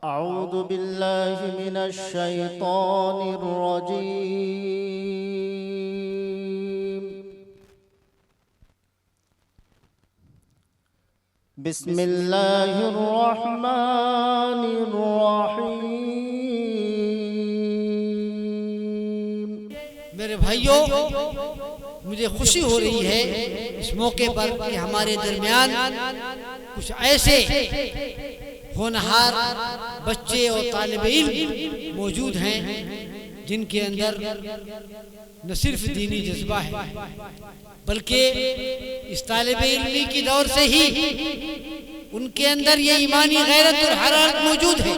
अऊज़ु बिल्लाहि मिनश शैतानिर रजीम। बिस्मिल्लाहिर रहमानिर रहीम। मेरे भाइयों, मुझे खुशी हो रही है इस मौके पर कि हमारे दरमियान कुछ ऐसे होनहार बच्चे और तालिब इल्म मौजूद हैं जिनके अंदर न सिर्फ दीनी जज्बा है बल्कि इस तालिब इल्मी की दौर से ही उनके अंदर ये ईमानी गैरत और हरारत मौजूद है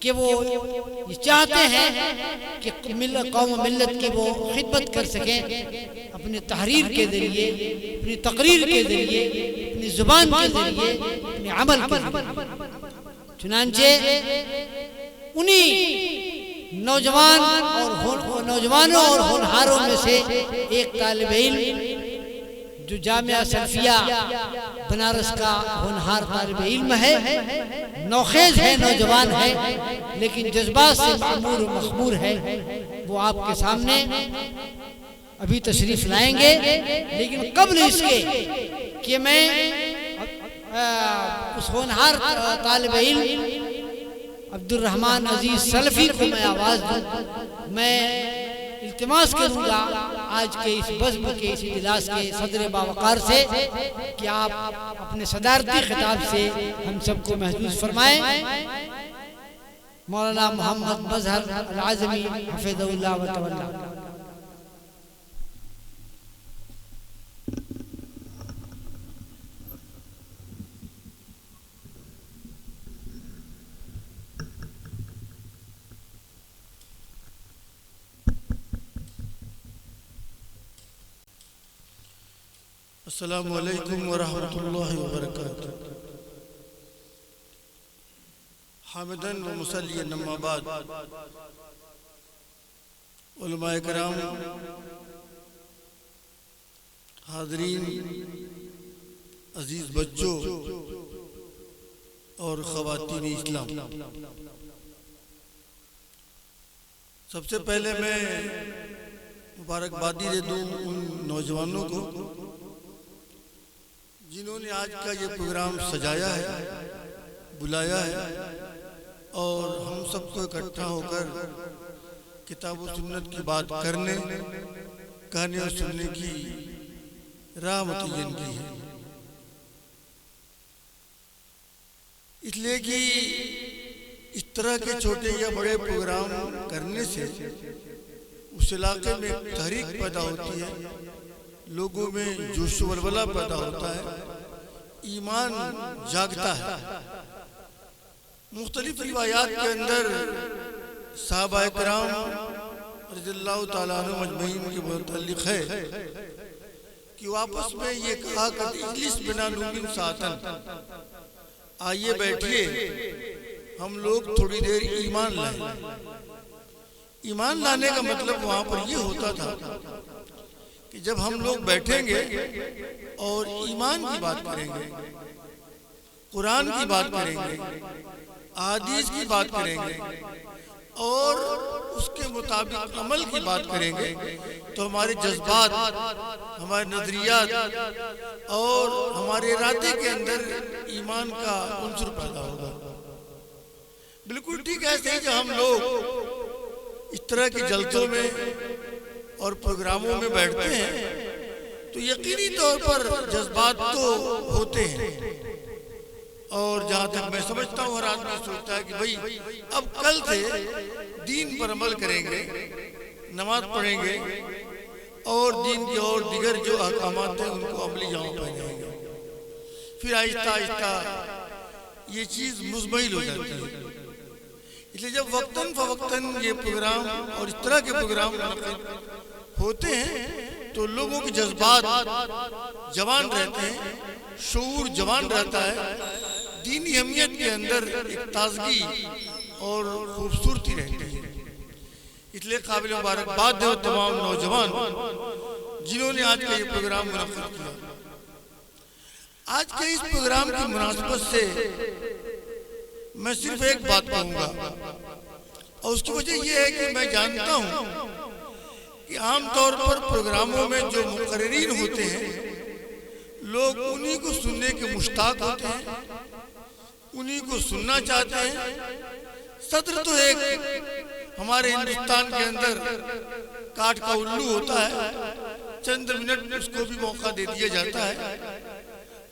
कि वो ये चाहते हैं कि कौम मिल्लत की वो खिदमत कर सकें अपने तहरीर के जरिए, अपनी तकरीर के जरिए, अपनी जुबान के जरिए, अपने अमल के जरिए। चुनांचे उन्हीं नौजवानों और होनहारों में से एक तालिब इल्म जो जामिया सल्फिया बनारस का होनहार तालिब इल्म है, नौखेज है, नौजवान है, लेकिन जज्बात से मामूर और मखमूर है, वो आपके सामने अभी तशरीफ लाएंगे। लेकिन कब्ल इसके कि मैं उस होनहार तालिब इल्म अब्दुल रहमान अजीज सल्फी को मैं आवाज़ दूं, मैं इल्तिमास करूँगा आज के इस बज़्म के इस इजलास के सदर बावकार से कि आप अपने सदारती खिताब से हम सबको महसूस फरमाएं। मौलाना मोहम्मद मजहर अल आज़मी हफ़िज़हुल्लाह व तवल्ला। अस्सलामु अलैकुम व रहमतुल्लाहि व बरकातुहू। हामिदन व मुसल्लियन अम्मा बाद। उलमाए किराम, हाज़रीन, अजीज बच्चों और ख़वातीन इस्लाम, सबसे पहले मैं मुबारकबादी दे दूँ उन नौजवानों को जिन्होंने आज का ये प्रोग्राम सजाया है, बुलाया है और हम सबको इकट्ठा होकर किताब व सुन्नत की बात करने, कहने और सुनने की राह मुतय्यन की है। इसलिए कि इस तरह के छोटे या बड़े प्रोग्राम करने से उस इलाके में एक तहरीक पैदा होती है, लोगों में जोश वलवला पैदा होता है, ईमान जागता है। मुख्तलिफ रिवायात के अंदर सहाबाए किराम रज़ियल्लाहु ताला अन्हुम अजमईन के मुतल्लिक़ है कि वो आपस में ये कहा कि इजलिस बिना नूमिन सातन, आइए बैठिए हम लोग थोड़ी देर ईमान लाएं। ईमान लाने का मतलब वहाँ पर ये होता था कि जब हम लोग बैठेंगे और ईमान की बात करेंगे, कुरान की बात करेंगे, अहादीस की बात करेंगे और उसके मुताबिक अमल की बात करेंगे, तो हमारे जज्बात, हमारे नजरियात और हमारे इरादे के अंदर ईमान का उन्सुर पैदा होगा। बिल्कुल ठीक ऐसे ही जब हम लोग इस तरह के जलसों में और प्रोग्रामों में बैठते हैं तो यकीनी तौर पर जज्बात तो होते हैं और जहाँ तक मैं समझता हूँ हर आदमी सोचता है कि भाई अब कल से दीन पर अमल करेंगे, नमाज पढ़ेंगे और दीन के और दिगर जो अहकामात हैं उनको अमली जामा पहनाएंगे। फिर आहिस्ता आहिस्ता ये चीज़ मुज़म्मिल हो जाती है। इसलिए जब वक्तन फवक्तन ये प्रोग्राम और इस तरह के प्रोग्राम होते हैं तो लोगों के जज्बात जवान रहते हैं, शऊर जवान रहता है, दीनी अहमियत के अंदर एक ताजगी और खूबसूरती रहती है। इसलिए काबिल मुबारकबाद है तमाम नौजवान जिन्होंने आज का ये प्रोग्राम मुनक्किद किया। आज के इस प्रोग्राम की मुनासबत से मैं सिर्फ एक बात कहूंगा, और उसकी वजह यह है कि मैं जानता हूं कि आमतौर पर प्रोग्रामों में जो मुकर्रीर होते हैं लोग उन्हीं को सुनने के मुश्ताक होते हैं, उन्हीं को सुनना चाहते हैं। सत्र तो एक हमारे हिंदुस्तान के अंदर काठ का उल्लू होता है, चंद मिनट उसको भी मौका दे दिया जाता है,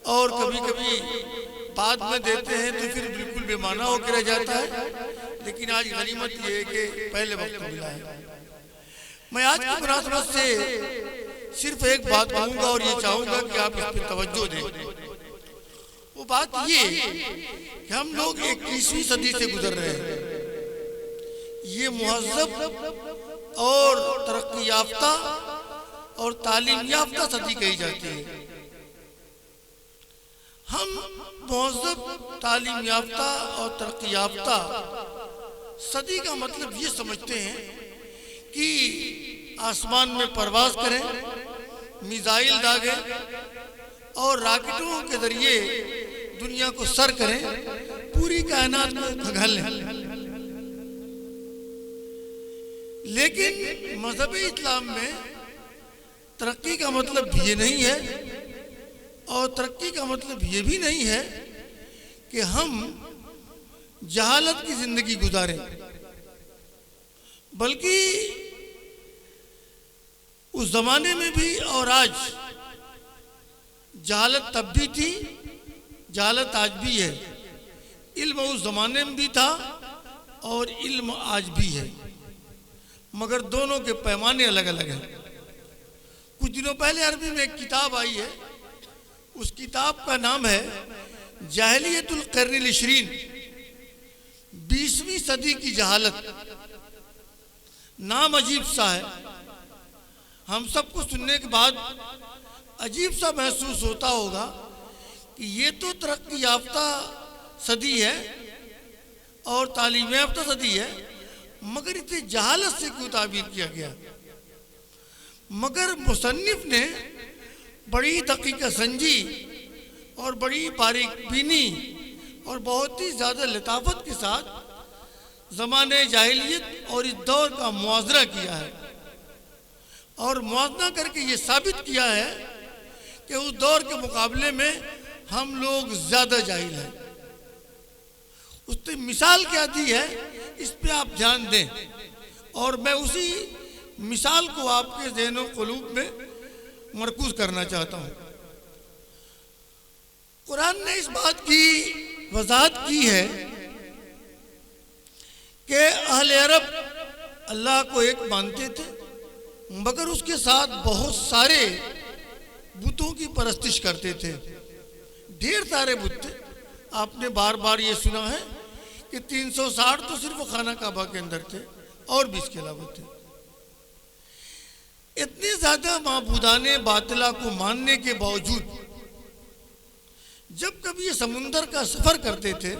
और कभी कभी बाद में देते हैं तो फिर बिल्कुल बेमाना होकर रह जाता है। लेकिन आज गनीमत ये है कि पहले वक्त मिला है। मैं आज की मुनासबत से सिर्फ एक बात कहूंगा और ये चाहूंगा कि आप इस पर तवज्जो दें। वो बात ये कि हम लोग 21वीं सदी से गुजर रहे हैं। ये मुहज़्ज़ब और तरक्की याफ्ता और तालीम याफ्ता सदी कही जाती है। हम मुहज़्ज़ब, तालीम याफ्ता और तरक्की याफ्ता सदी का मतलब ये समझते हैं कि आसमान में परवाज करें, मिसाइल दागें और रॉकेटों के जरिए दुनिया को सर करें, पूरी कायनात को खंगालें। लेकिन मजहब इस्लाम में तरक्की का मतलब ये नहीं है, और तरक्की का मतलब ये भी नहीं है कि हम जहालत की जिंदगी गुजारें, बल्कि उस जमाने में भी और आज जहालत तब भी थी, जहालत आज भी है। इल्म उस जमाने में भी था और इल्म आज भी है, मगर दोनों के पैमाने अलग अलग हैं। कुछ दिनों पहले अरबी में एक किताब आई है, उस किताब का नाम है जाहिलियतुल क़र्निल इशरीन, 20वीं सदी की जहालत। नाम अजीब सा है, हम सबको सुनने के बाद अजीब सा महसूस होता होगा कि ये तो तरक्की याफ्ता सदी है और तालीम याफ्ता सदी है, मगर इतने जहालत से क्यों ताबीर किया गया। मगर मुसन्निफ ने बड़ी दकीक़त संजी और बड़ी बारीक बीनी और बहुत ही ज़्यादा लताफत के साथ ज़माने जाहिलियत और इस दौर का मुआवजा किया है, और मुआवजा करके ये साबित किया है कि उस दौर के मुकाबले में हम लोग ज़्यादा जाहिल हैं। उसने मिसाल क्या दी है, इस पे आप ध्यान दें, और मैं उसी मिसाल को आपके ज़हन क़ुलूब में मरकूज़ करना चाहता हूँ। कुरान ने इस बात की वजाहत की है कि अहले अरब अल्लाह को एक मानते थे, मगर उसके साथ बहुत सारे बुतों की परस्तिश करते थे। ढेर सारे बुत थे। आपने बार बार ये सुना है कि 360 तो सिर्फ खाना काबा के अंदर थे और भी इसके अलावा थे। इतने ज्यादा माबूदाने बातिला को मानने के बावजूद जब कभी ये समुंदर का सफर करते थे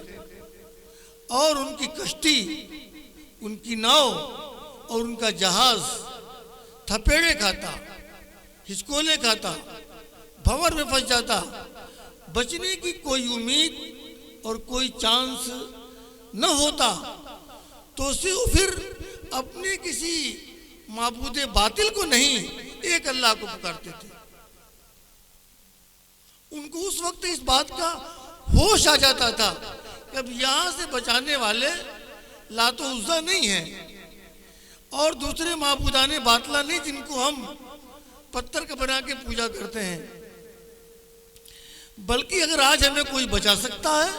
और उनकी कश्ती, उनकी नाव और उनका जहाज थपेड़े खाता, हिचकोले खाता, भंवर में फंस जाता, बचने की कोई उम्मीद और कोई चांस न होता, तो उसे फिर अपने किसी माबूदे बातिल को नहीं, एक अल्लाह को पुकारते थे। उनको उस वक्त इस बात का होश आ जाता था कि अब यहाँ से बचाने वाले लातो उज़्ज़ा नहीं है और दूसरे माबूदाने बातला नहीं जिनको हम पत्थर का बना के पूजा करते हैं, बल्कि अगर आज हमें कोई बचा सकता है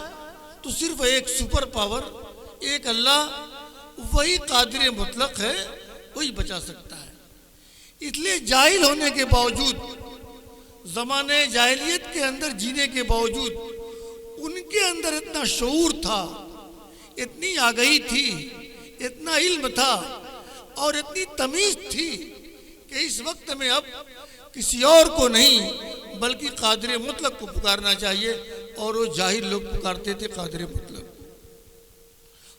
तो सिर्फ एक सुपर पावर, एक अल्लाह, वही कादिर मुतलक है, वही बचा सकता है। इसलिए जाहिल होने के बावजूद, ज़माने जाहिलियत के अंदर जीने के बावजूद उनके अंदर इतना शऊर था, इतनी आगाही थी, इतना इल्म था और इतनी तमीज़ थी कि इस वक्त में अब किसी और को नहीं बल्कि कादिर मुतलक को पुकारना चाहिए, और वो जाहिल लोग पुकारते थे कादिर मुतलक।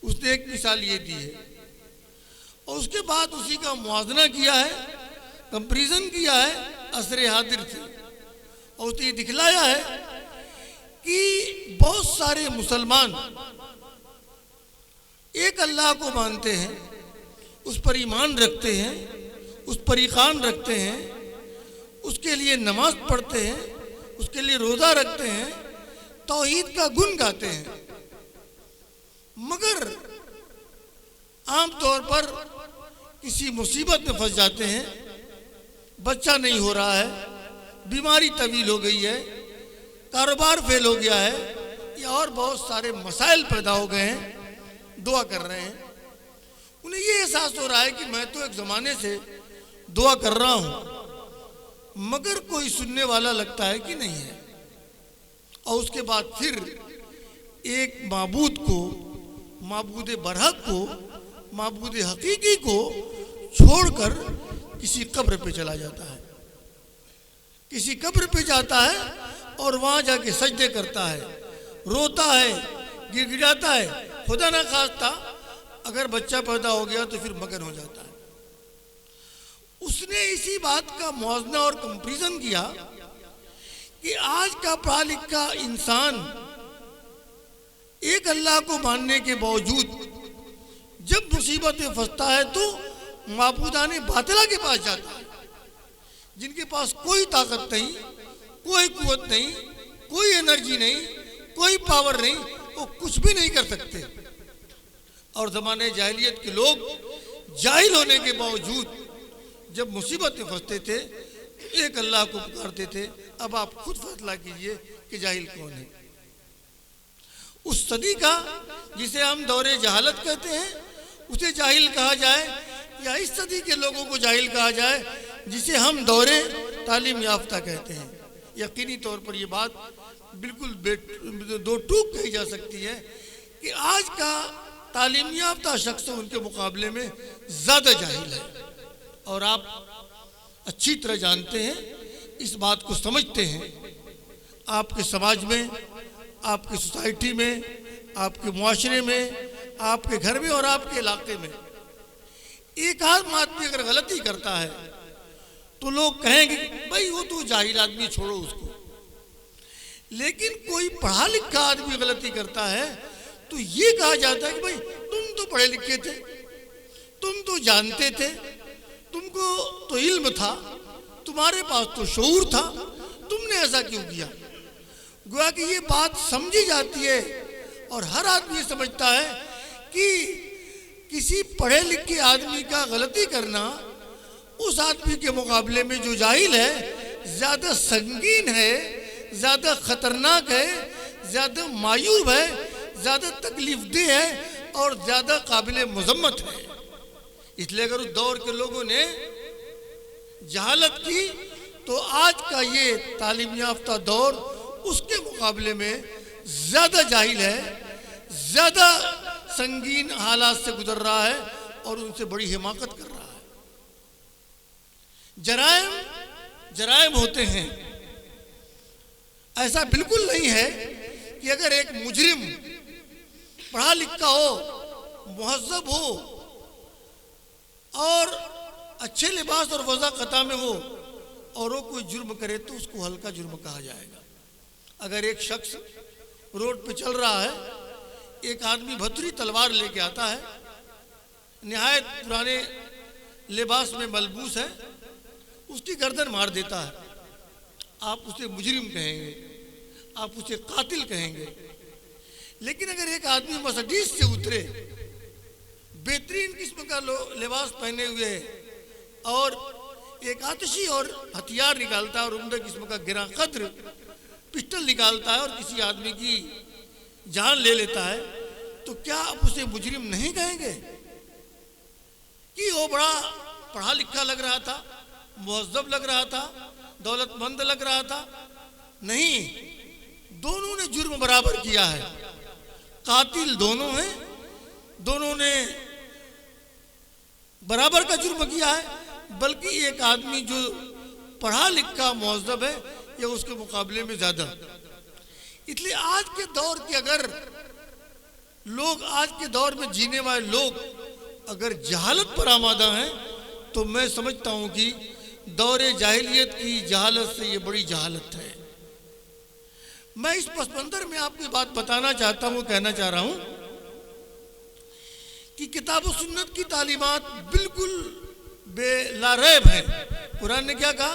उसने एक मिसाल ये दी है और उसके बाद उसी का मुआवजा किया है, कंपैरिजन किया है असरे हादिर से, और उसने ये दिखलाया है कि बहुत सारे मुसलमान एक अल्लाह को मानते हैं, उस पर ईमान रखते हैं, उस पर ईमान रखते हैं, उसके लिए नमाज पढ़ते हैं, उसके लिए रोज़ा रखते हैं, तौहीद का गुण गाते हैं। मगर आम तौर पर किसी मुसीबत में फंस जाते हैं, बच्चा नहीं हो रहा है, बीमारी तवील हो गई है, कारोबार फेल हो गया है, या और बहुत सारे मसाइल पैदा हो गए हैं, दुआ कर रहे हैं। उन्हें ये एहसास हो रहा है कि मैं तो एक ज़माने से दुआ कर रहा हूँ, मगर कोई सुनने वाला लगता है कि नहीं है। और उसके बाद फिर एक माबूद को, माबूद बरहक को, माबूद हकीकी को छोड़कर किसी कब्र पे चला जाता है, किसी कब्र पे जाता है और वहाँ जाके सजदे करता है, रोता है, गिड़गिड़ाता है। खुदा ना खास्ता अगर बच्चा पैदा हो गया तो फिर मगन हो जाता है। उसने इसी बात का मौजना और कंपैरिजन किया कि आज का पढ़ा लिखा इंसान एक अल्लाह को मानने के बावजूद जब मुसीबत में फंसता है तो माबूदाने बातिला के पास जाता है, जिनके पास कोई ताकत नहीं, कोई कुव्वत नहीं, कोई एनर्जी नहीं, कोई पावर नहीं, वो कुछ भी नहीं कर सकते। और ज़माने जाहिलियत के लोग जाहिल होने के बावजूद जब मुसीबत में फंसते थे एक अल्लाह को पुकारते थे। अब आप खुद फैसला कीजिए कि जाहिल कौन है। उस सदी का जिसे हम दौरे जहालत कहते हैं उसे जाहिल कहा जाए, या इस सदी के लोगों को जाहिल कहा जाए जिसे हम दौरे तालीम याफ्ता कहते हैं। यकीनी तौर पर यह बात बिल्कुल दो टूक कही जा सकती है कि आज का तालीम याफ्ता शख्स उनके मुकाबले में ज़्यादा जाहिल है। और आप अच्छी तरह जानते हैं, इस बात को समझते हैं। आपके समाज में, आपकी सोसाइटी में, आपके मुआशरे में, आपके घर में और आपके इलाके में एक आदमी अगर गलती करता है तो लोग कहेंगे भाई वो तो जाहिल आदमी, छोड़ो उसको। लेकिन कोई पढ़ा लिखा आदमी गलती करता है तो ये कहा जाता है कि भाई तुम तो पढ़े लिखे थे, तुम तो जानते थे, तुमको तो इल्म था, तुम्हारे पास तो शऊर था, तुमने ऐसा क्यों किया। गोया कि ये बात समझी जाती है और हर आदमी समझता है कि किसी पढ़े लिखे आदमी का गलती करना उस आदमी के मुकाबले में जो जाहिल है ज़्यादा संगीन है, ज़्यादा खतरनाक है, ज़्यादा मायूब है, ज़्यादा तकलीफदेह है और ज़्यादा काबिल मजम्मत है। इसलिए अगर उस दौर के लोगों ने जहालत की तो आज का ये तालीम याफ्ता दौर उसके मुकाबले में ज़्यादा जाहिल है, ज़्यादा संगीन हालात से गुजर रहा है और उनसे बड़ी हिमाकत कर रहा है। जराइम होते हैं। ऐसा बिल्कुल नहीं है कि अगर एक मुजरिम पढ़ा लिखा हो, मुहज़्ज़ब हो और अच्छे लिबास और वज़ा क़ता में हो और वो कोई जुर्म करे तो उसको हल्का जुर्म कहा जाएगा। अगर एक शख्स रोड पे चल रहा है, एक आदमी भतरी तलवार लेके आता है, निहायत पुराने लिबास में मलबूस है, उसकी गर्दन मार देता है, आप उसे मुजरिम कहेंगे, आप उसे कातिल कहेंगे। लेकिन अगर एक आदमी मर्सिडीज से उतरे, बेहतरीन किस्म का लिबास पहने हुए है और एक आतिशी और हथियार निकालता है और उम्दा किस्म का गिरा कद्र पिस्टल निकालता है और किसी आदमी की जान ले लेता है, तो क्या आप उसे मुजरिम नहीं कहेंगे कि वो बड़ा पढ़ा लिखा लग रहा था, मुहज़्ज़ब लग रहा था, दौलतमंद लग रहा था? नहीं, दोनों ने जुर्म बराबर किया है। कातिल दोनों हैं, दोनों ने बराबर का जुर्म किया है। बल्कि एक आदमी जो पढ़ा लिखा मुहज़्ज़ब है या उसके मुकाबले में ज़्यादा। इसलिए आज के दौर के अगर लोग, आज के दौर में जीने वाले लोग अगर जहालत पर आमादा हैं तो मैं समझता हूं कि दौरे जाहिलियत की जहालत से ये बड़ी जहालत है। मैं इस पस मंज़र में आपको बात बताना चाहता हूं, कहना चाह रहा हूं कि किताब और सुन्नत की तालीमात बिल्कुल बेलारैब है। कुरान ने क्या कहा?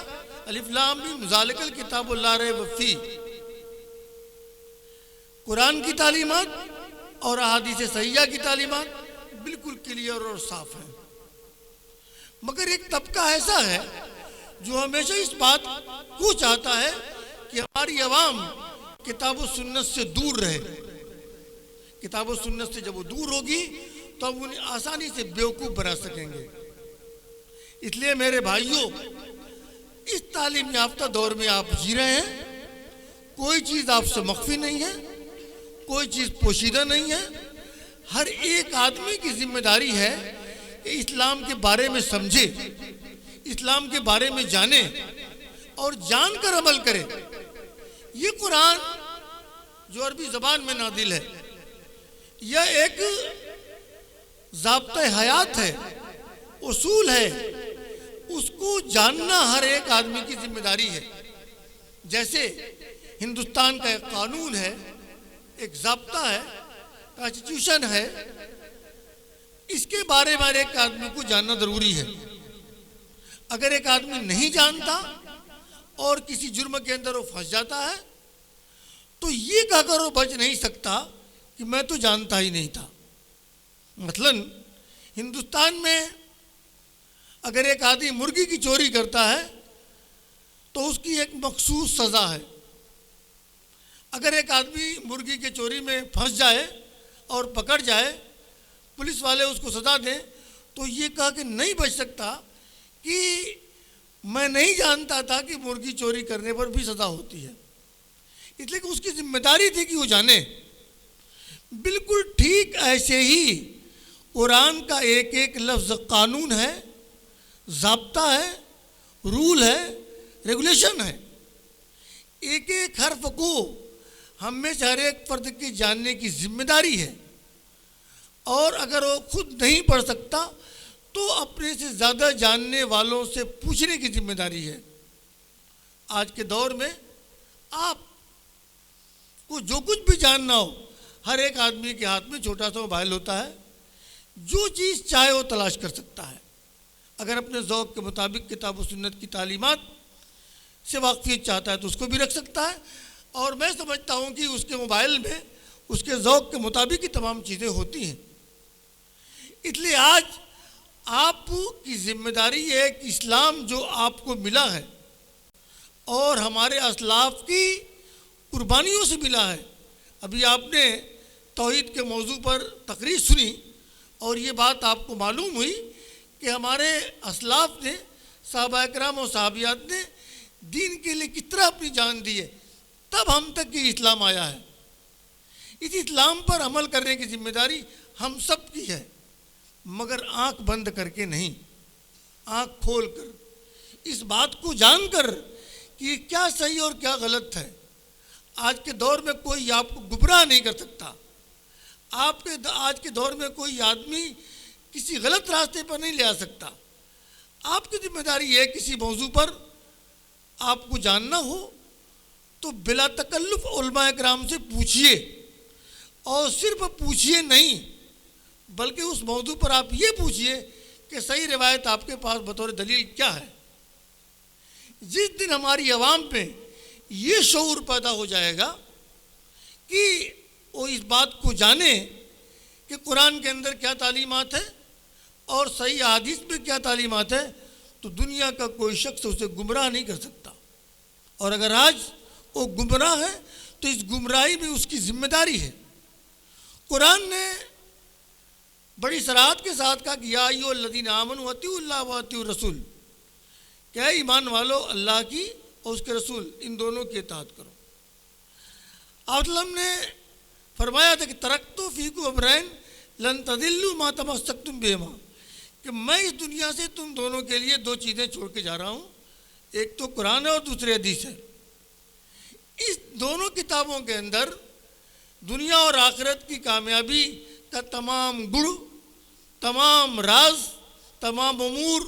अलिफ लाम मीम ज़ालिकल किताबु ला रैब फी। कुरान की तालीमात और अहादीस सहीहा की तालीमात बिल्कुल क्लियर और साफ है। मगर एक तबका ऐसा है जो हमेशा इस बात को चाहता है कि हमारी अवाम किताब और सुन्नत से दूर रहे। किताब और सुन्नत से जब वो दूर होगी तो हम उन्हें आसानी से बेवकूफ़ बना सकेंगे। इसलिए मेरे भाइयों, इस तालीम याफ्ता दौर में आप जी रहे हैं। कोई चीज़ आपसे मख्फी नहीं है, कोई चीज़ पोशीदा नहीं है। हर एक आदमी की जिम्मेदारी है कि इस्लाम के बारे में समझे, इस्लाम के बारे में जाने और जानकर अमल करे। ये कुरान जो अरबी ज़बान में नादिल है, यह एक ज़ाब्ता हयात है, उसूल है। उसको जानना हर एक आदमी की जिम्मेदारी है। जैसे हिंदुस्तान का एक कानून है, एक ज़ाब्ता है, कॉन्स्टिट्यूशन है, इसके बारे में हर एक आदमी को जानना ज़रूरी है। अगर एक आदमी नहीं जानता और किसी जुर्म के अंदर वो फंस जाता है तो ये कहकर वो बच नहीं सकता कि मैं तो जानता ही नहीं था। मसलन हिंदुस्तान में अगर एक आदमी मुर्गी की चोरी करता है तो उसकी एक मखसूस सज़ा है। अगर एक आदमी मुर्गी के चोरी में फंस जाए और पकड़ जाए, पुलिस वाले उसको सज़ा दें, तो ये कह के नहीं बच सकता कि मैं नहीं जानता था कि मुर्गी चोरी करने पर भी सज़ा होती है। इसलिए कि उसकी जिम्मेदारी थी कि वो जाने। बिल्कुल ठीक ऐसे ही कुरान का एक एक लफ्ज़ कानून है, ज़ाब्ता है, रूल है, रेगुलेशन है। एक एक हर्फ को हम में से हर एक फर्द के जानने की जिम्मेदारी है। और अगर वो खुद नहीं पढ़ सकता तो अपने से ज़्यादा जानने वालों से पूछने की जिम्मेदारी है। आज के दौर में आपको जो कुछ भी जानना हो, हर एक आदमी के हाथ में छोटा सा मोबाइल होता है। जो चीज़ चाहे वो तलाश कर सकता है। अगर अपने ज़ौक़ के मुताबिक किताब और सुन्नत की तालीमात से वाक़फ़ियत चाहता है तो उसको भी रख सकता है। और मैं समझता हूँ कि उसके मोबाइल में उसके ज़ौक़ के मुताबिक ही तमाम चीज़ें होती हैं। इसलिए आज आपकी ज़िम्मेदारी है कि इस्लाम जो आपको मिला है और हमारे असलाफ की कुर्बानियों से मिला है। अभी आपने तौहीद के मौजू पर तकरीर सुनी और ये बात आपको मालूम हुई कि हमारे असलाफ ने, सहाबा किराम और सहाबियात ने दीन के लिए किस तरह अपनी जान दी है, तब हम तक ये इस्लाम आया है। इस इस्लाम पर अमल करने की जिम्मेदारी हम सब की है, मगर आंख बंद करके नहीं, आंख खोल कर, इस बात को जानकर कि क्या सही और क्या गलत है। आज के दौर में कोई आपको गुमराह नहीं कर सकता। आज के दौर में कोई आदमी किसी गलत रास्ते पर नहीं ले आ सकता। आपकी जिम्मेदारी है किसी मौजू पर आपको जानना हो तो बिला तकल्लुफ उलमा किराम से पूछिए। और सिर्फ पूछिए नहीं, बल्कि उस मौजू पर आप ये पूछिए कि सही रिवायत आपके पास बतौर दलील क्या है। जिस दिन हमारी आवाम पे ये शऊर पैदा हो जाएगा कि वो इस बात को जाने कि कुरान के अंदर क्या तालीमात है और सही हदीस में क्या तालीमात है, तो दुनिया का कोई शख्स उसे गुमराह नहीं कर सकता। और अगर आज वो गुमराह है तो इस गुमराही में उसकी जिम्मेदारी है। कुरान ने बड़ी सराहत के साथ कहा कि या अय्युहल्लज़ीना आमनू अतीउल्लाह व अतीउर रसूल, क्या ईमान वालो अल्लाह की और उसके रसूल इन दोनों की इताअत करो। ने फरमाया था कि तरक्तु फीकुम अमरैन लन तदिल्लू मा तमस्सक्तुम बिहिमा, कि मैं इस दुनिया से तुम दोनों के लिए दो चीज़ें छोड़ के जा रहा हूँ, एक तो कुरान है और दूसरी हदीस है। इस दोनों किताबों के अंदर दुनिया और आखिरत की कामयाबी का तमाम गुण, तमाम राज, तमाम उमूर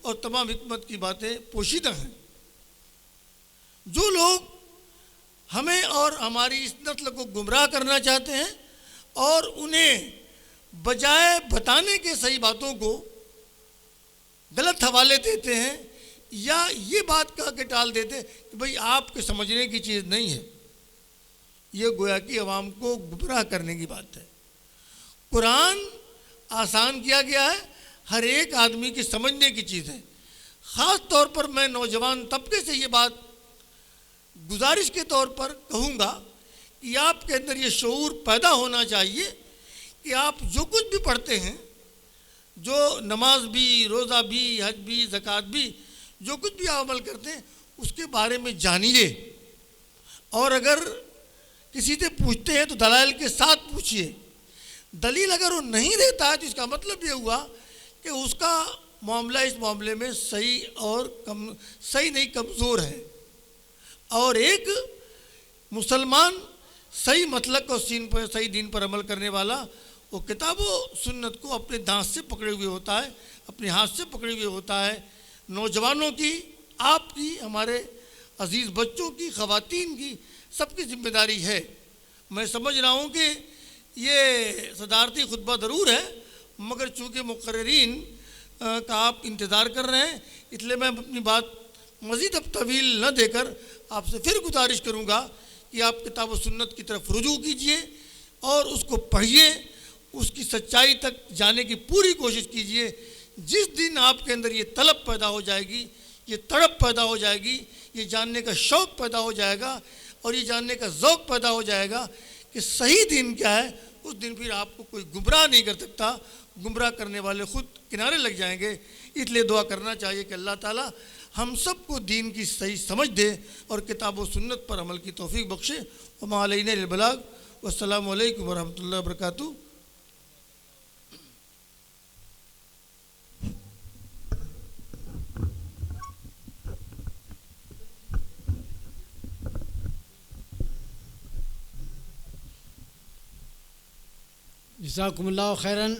और तमाम हिकमत की बातें पोशीदा हैं। जो लोग हमें और हमारी इस नस्ल को गुमराह करना चाहते हैं और उन्हें बजाय बताने के सही बातों को गलत हवाले देते हैं या ये बात कह के टाल देते हैं कि भाई आपके समझने की चीज़ नहीं है। ये गोया कि अवाम को गुमराह करने की बात है। कुरान आसान किया गया है, हर एक आदमी की समझने की चीज़ है। ख़ास तौर पर मैं नौजवान तबके से ये बात गुजारिश के तौर पर कहूँगा कि आपके अंदर ये शऊर पैदा होना चाहिए कि आप जो कुछ भी पढ़ते हैं, जो नमाज भी, रोज़ा भी, हज भी, ज़कात भी, जो कुछ भी आप अमल करते हैं उसके बारे में जानिए। और अगर किसी से पूछते हैं तो दलाइल के साथ पूछिए। दलील अगर वो नहीं देता है तो इसका मतलब ये हुआ कि उसका मामला इस मामले में सही और सही नहीं, कमज़ोर है। और एक मुसलमान सही मतलब और सही दीन पर अमल करने वाला वो किताब व सुन्नत को अपने दांत से पकड़े हुए होता है, अपने हाथ से पकड़े हुए होता है। नौजवानों की, आपकी, हमारे अजीज़ बच्चों की, ख़वातीन की, सबकी जिम्मेदारी है। मैं समझ रहा हूँ कि ये सदारती खुतबा ज़रूर है, मगर चूँकि मुक़र्रिरीन का आप इंतज़ार कर रहे हैं, इसलिए मैं अपनी बात मज़ीद अब तवील न देकर आपसे फिर गुजारिश करूँगा कि आप किताब व सुन्नत की तरफ रुजू कीजिए और उसको पढ़िए, उसकी सच्चाई तक जाने की पूरी कोशिश कीजिए। जिस दिन आपके अंदर ये तलब पैदा हो जाएगी, ये तड़प पैदा हो जाएगी, ये जानने का शौक़ पैदा हो जाएगा और ये जानने का ज़ौक़ पैदा हो जाएगा कि सही दिन क्या है, उस दिन फिर आपको कोई गुमराह नहीं कर सकता। गुमराह करने वाले ख़ुद किनारे लग जाएंगे। इसलिए दुआ करना चाहिए कि अल्लाह ताला हम सबको दीन की सही समझ दे और किताब व सुन्नत पर अमल की तौफीक बख्शे। वमा अलैना इल्लल बलाग। वस्सलामु अलैकुम वरहमतुल्लाहि वबरकातुहू। जज़ाकुमुल्लाहु खैरन।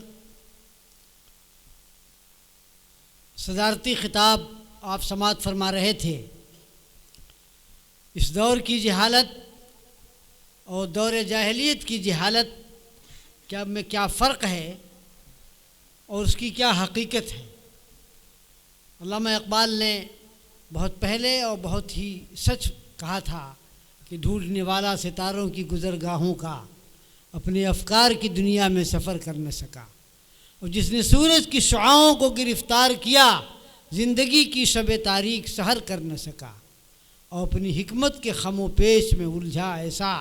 सदारती ख़िताब आप समाअत फरमा रहे थे। इस दौर की जहालत और दौर जाहिलियत की जहालत क्या में क्या फ़र्क है और उसकी क्या हकीकत है। अल्लामा इक़बाल ने बहुत पहले और बहुत ही सच कहा था कि ढूंढने वाला सितारों की गुज़रगाहों का अपने अफकार की दुनिया में सफ़र कर न सका, और जिसने सूरज की शुआओं को गिरफ़्तार किया ज़िंदगी की शब तारीख सहर कर न सका, और अपनी हिकमत के खमो पेश में उलझा ऐसा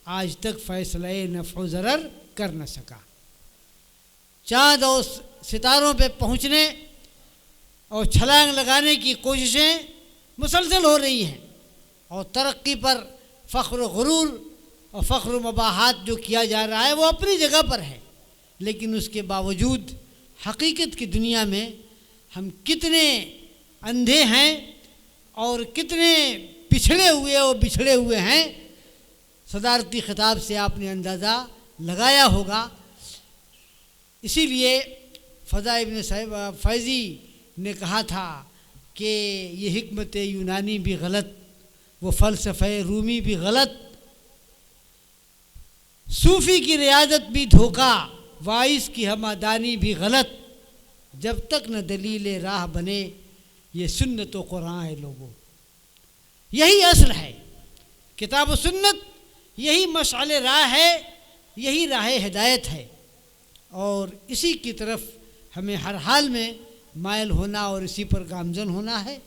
आज तक फ़ैसला नफ़ो ज़रर कर न सका। चाँद और सितारों पे पहुँचने और छलांग लगाने की कोशिशें मुसलसल हो रही हैं और तरक्की पर फ़ख्र गुरूर और फ़ख्र मबाहात जो किया जा रहा है वो अपनी जगह पर है, लेकिन उसके बावजूद हकीकत की दुनिया में हम कितने अंधे हैं और कितने पिछड़े हुए और बिछड़े हुए हैं, सदारती ख़िताब से आपने अंदाज़ा लगाया होगा। इसीलिए फ़ज़ा इब्न फ़ैज़ी ने कहा था कि ये हिकमत यूनानी भी गलत, वो फ़लसफ़े रूमी भी गलत, सूफ़ी की रियादत भी धोखा, वाइस की हमादानी भी गलत, जब तक न दलील राह बने ये सुन्नत व कुरान है लोगों। यही असल है, किताब व सुन्नत यही मशाल राह है, यही राह हिदायत है, और इसी की तरफ हमें हर हाल में मायल होना और इसी पर गामजन होना है।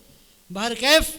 बहरकैफ